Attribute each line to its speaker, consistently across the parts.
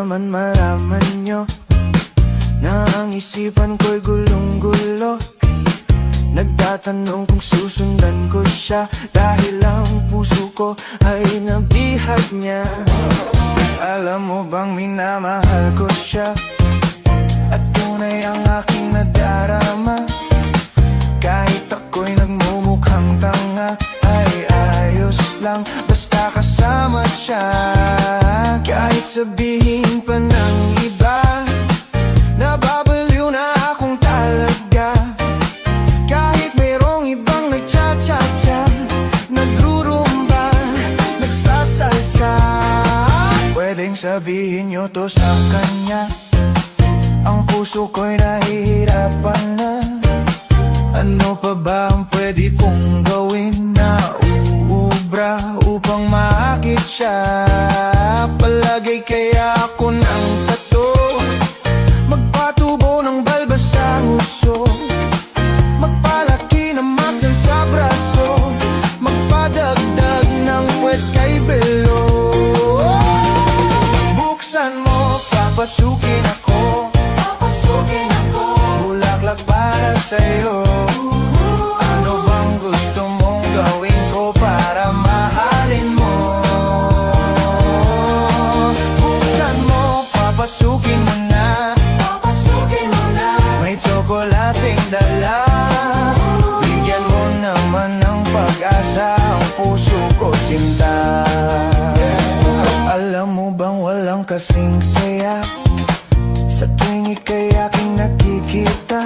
Speaker 1: naman malaman nyo na ang isipan ko'y gulong-gulo. Nagtatanong kung susundan ko siya dahil ang puso ko ay nabihag niya. Alam mo bang minamahal ko siya at tunay ang aking nadarama. Kahit ako'y nagmumukhang tanga ay ayos lang basta kasama siya. Kahit sabihin pa ng iba nababaliw na akong talaga. Kahit mayroong ibang nagcha-cha-cha, nagrurumba, nagsasalsa, pwedeng sabihin nyo to sa kanya. Ang puso ko'y nahihirapan na. Ano pa ba ang pwede kong gawin na uubra upang maakit siya? Palagay kaya ako ng tato, magpatubo ng balbas sa nguso, magpalaki ng muscle sa braso, magpadagdag ng puwet kay belo. Buksan mo, papasukin ako, bulaklak para sa'yo. Ano bang gusto mong gawin ko para mahalin mo? Buksan mo, papasukin mo na, may tsokolating dala. Bigyan mo naman ng pag-asa ang puso ko, sinta. Alam mo bang walang kasing saya sa tuwing ika'y aking nakikita?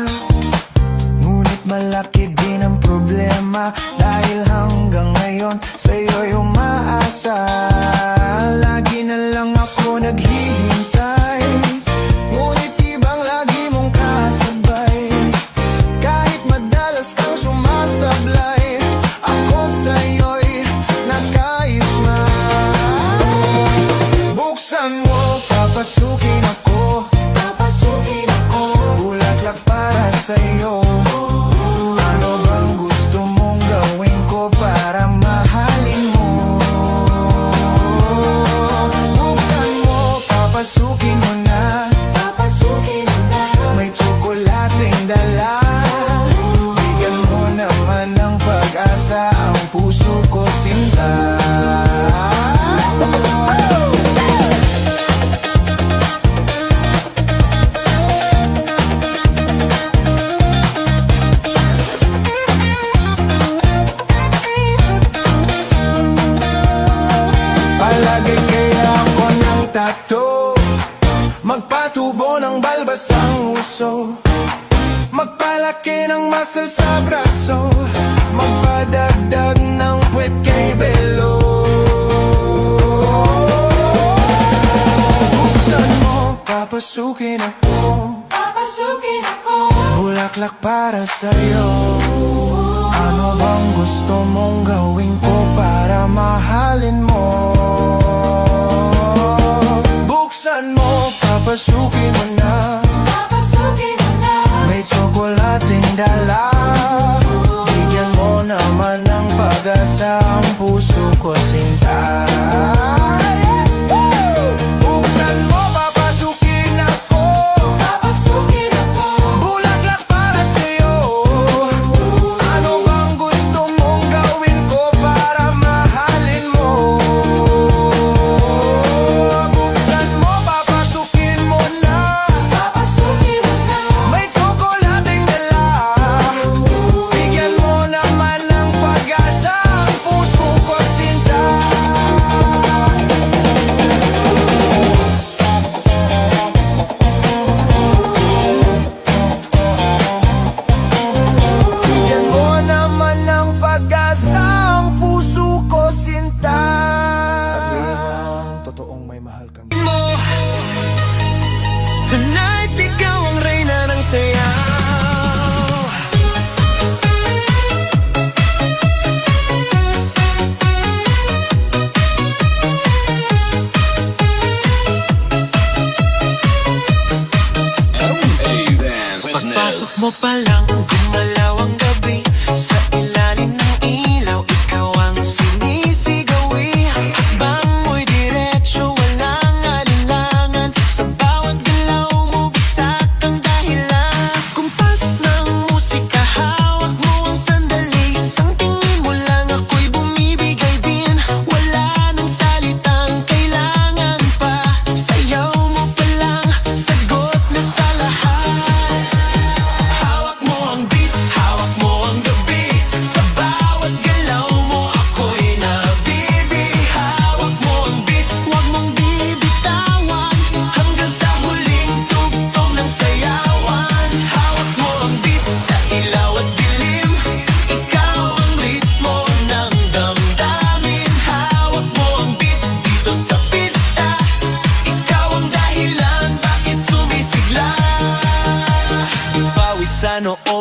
Speaker 1: Ngunit malaki din ang problema dahil hanggang ngayon sa'yo'y umaasa. Lagi na lang ako naghihintay, ngunit ibang lagi mong kasabay. Kahit madalas kang sumasablay, ako sa'yo'y nakaisma. Buksan mo, papasukin ako, bulaklak para sa'yo. Ano bang gusto mong gawin ko para mahalin mo? Buksan mo, papasukin mo na, may tsokolating dala. Bigyan mo naman ng pag-asa ang puso ko, sinta. Palagay kaya ako ng tato, magpatubo ng balbas ang uso, magpalaki ng muscle sa braso, magpadagdag ng puwet kay belo. Buksan mo, papasukin ako, bulaklak para sa'yo. Ano bang gusto mong gawin ko para mahalin mo? Buksan mo, papasukin mo na, may tsokolating dala. Bigyan mo naman ng pag-asa ang puso ko, sinta. Buksan mo, papasukin ako, bulaklak para sa'yo. Ano bang gusto mong gawin ko para mahalin mo? Buksan mo, papasukin mo na, may tsokolating dala. Bigyan mo naman ng pag-asa ang puso ko, sinta. Bigyan mo naman ng pag-asa ang puso ko, sinta. Sabihin mo ang totoong may mahal kang tonight, ikaw ang reyna ng sayaw. Pagpasok mo pa lang, gumalaw ang gabi. Sa ilalim ng ilaw, ikaw ang sinisigawi. Hakbang mo'y diretso, walang alinlangan. Sa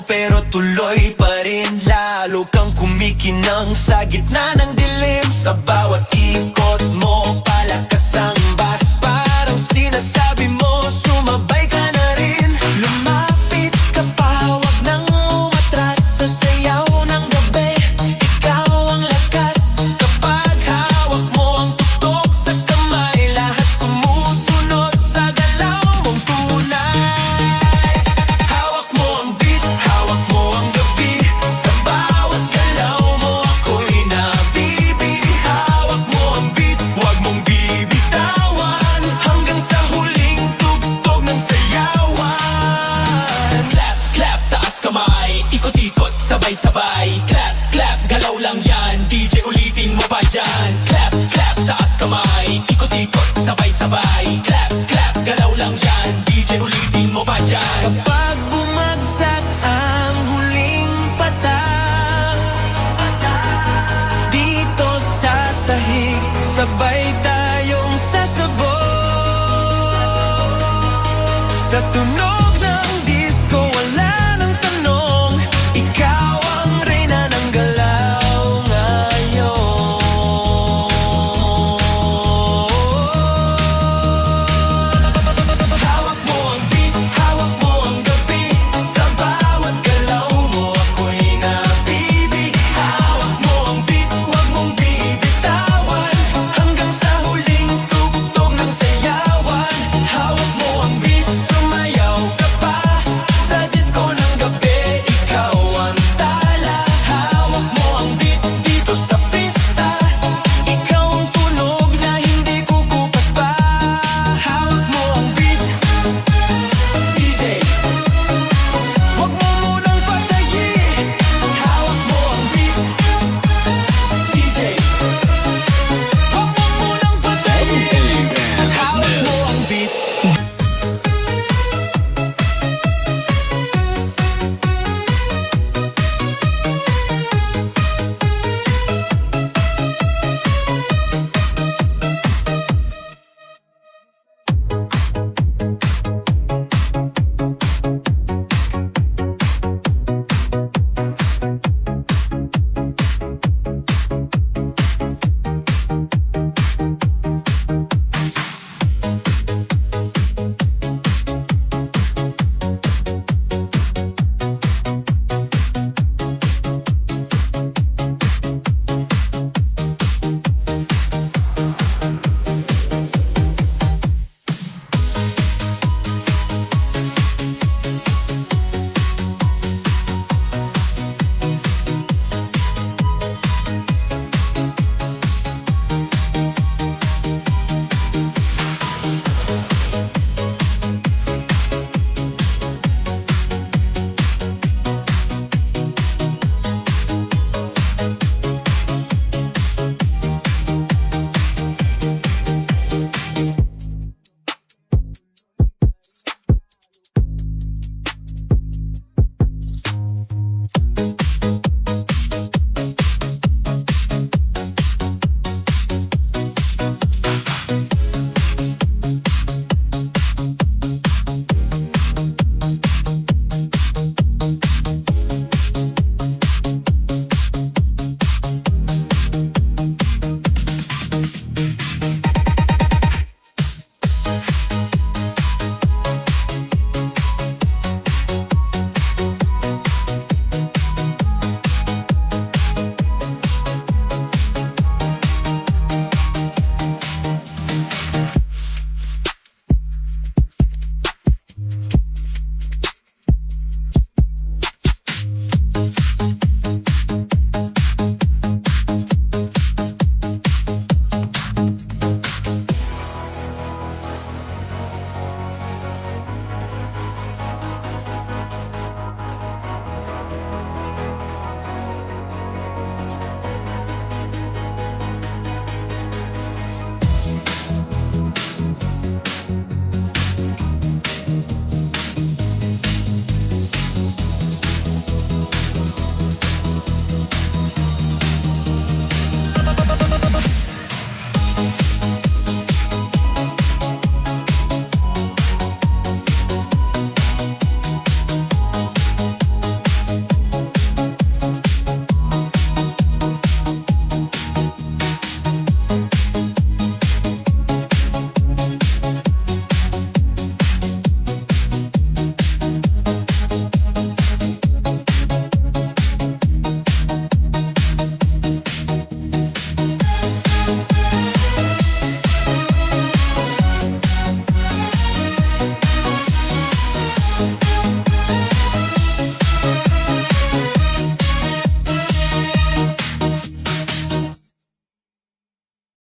Speaker 2: pero tuloy pa rin. Lalo kang kumikinang sa gitna ng dilim. Sa bawat ikot mo, palakas ang bas. Parang sinasabi mo, sumabay ka na rin. Lumapit ka pa, wag nang umatras. Sa sayaw ng gabi, ikaw ang lakas. Kapag hawak mo ang tutok sa kamay, lahat sumusunod sa galaw mong tunay. Hawak mo ang beat, hawak mo ang gabi. Sa bawat galaw mo ako'y nabibi. Hawak mo ang beat, wag mong bibitawan. Hanggang sa huling tugtog ng sayawan. Clap, clap, taas kamay. Ikot-ikot, sabay-sabay. Clap, clap, galaw lang yan. DJ ulitin mo pa dyan. Clap, clap, taas kamay. Ikot-ikot, sabay-sabay. Clap, clap, galaw lang yan. DJ ulitin mo pa dyan. Kapag bumagsak ang huling patak, dito sa sahig, sabay tayong sasabog sa tunog